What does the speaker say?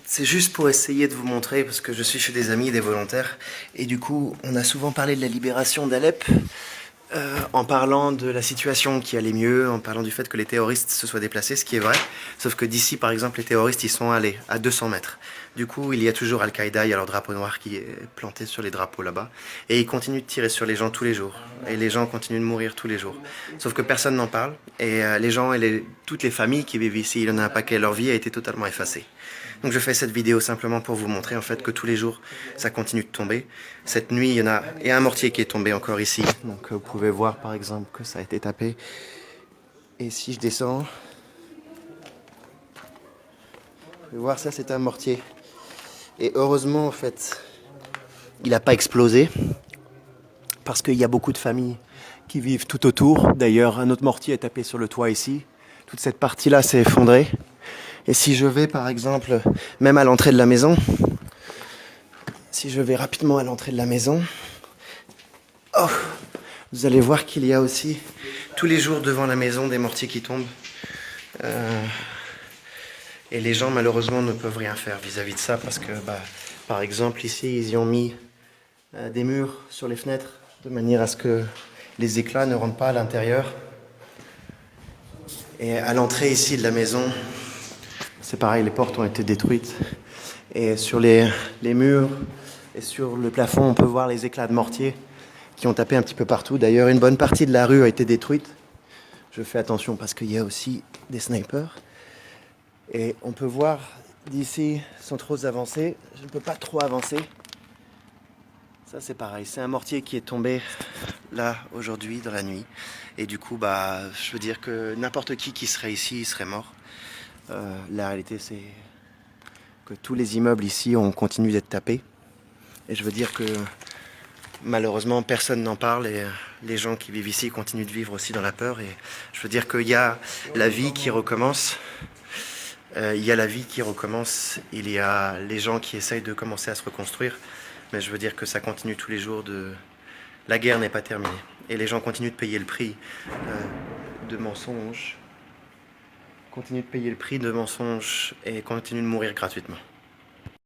C'est juste pour essayer de vous montrer, parce que je suis chez des amis, des volontaires, et du coup, on a souvent parlé de la libération d'Alep, en parlant de la situation qui allait mieux, en parlant du fait que les terroristes se soient déplacés, ce qui est vrai. Sauf que d'ici, par exemple, les terroristes, ils sont allés à 200 mètres. Du coup, il y a toujours Al-Qaïda, il y a leur drapeau noir qui est planté sur les drapeaux là-bas. Et ils continuent de tirer sur les gens tous les jours. Et les gens continuent de mourir tous les jours. Sauf que personne n'en parle. Et les gens et toutes les familles qui vivent ici, il y en a un paquet, leur vie a été totalement effacée. Donc je fais cette vidéo simplement pour vous montrer en fait que tous les jours ça continue de tomber. Cette nuit il y a un mortier qui est tombé encore ici. Donc vous pouvez voir par exemple que ça a été tapé. Et si je descends, vous pouvez voir ça, c'est un mortier. Et heureusement en fait il n'a pas explosé parce qu'il y a beaucoup de familles qui vivent tout autour. D'ailleurs un autre mortier est tapé sur le toit ici. Toute cette partie là s'est effondrée. Et si je vais par exemple, même à l'entrée de la maison, si je vais rapidement à l'entrée de la maison, oh, vous allez voir qu'il y a aussi tous les jours devant la maison des mortiers qui tombent. Et les gens malheureusement ne peuvent rien faire vis-à-vis de ça parce que, par exemple ici, ils y ont mis des murs sur les fenêtres de manière à ce que les éclats ne rentrent pas à l'intérieur. Et à l'entrée ici de la maison, c'est pareil, les portes ont été détruites. Et sur les murs et sur le plafond, on peut voir les éclats de mortier qui ont tapé un petit peu partout. D'ailleurs, une bonne partie de la rue a été détruite. Je fais attention parce qu'il y a aussi des snipers. Et on peut voir d'ici, sans trop avancer, je ne peux pas trop avancer. Ça c'est pareil, c'est un mortier qui est tombé là aujourd'hui dans la nuit. Et du coup, je veux dire que n'importe qui serait ici, il serait mort. La réalité c'est que tous les immeubles ici ont continué d'être tapés. Et je veux dire que malheureusement personne n'en parle et les gens qui vivent ici continuent de vivre aussi dans la peur. Et je veux dire qu'il y a la vie qui recommence. Il y a la vie qui recommence. Il y a les gens qui essayent de commencer à se reconstruire. Mais je veux dire que ça continue tous les jours. La guerre n'est pas terminée. Et les gens continuent de payer le prix de mensonges. Continuent de payer le prix de mensonges et continuent de mourir gratuitement.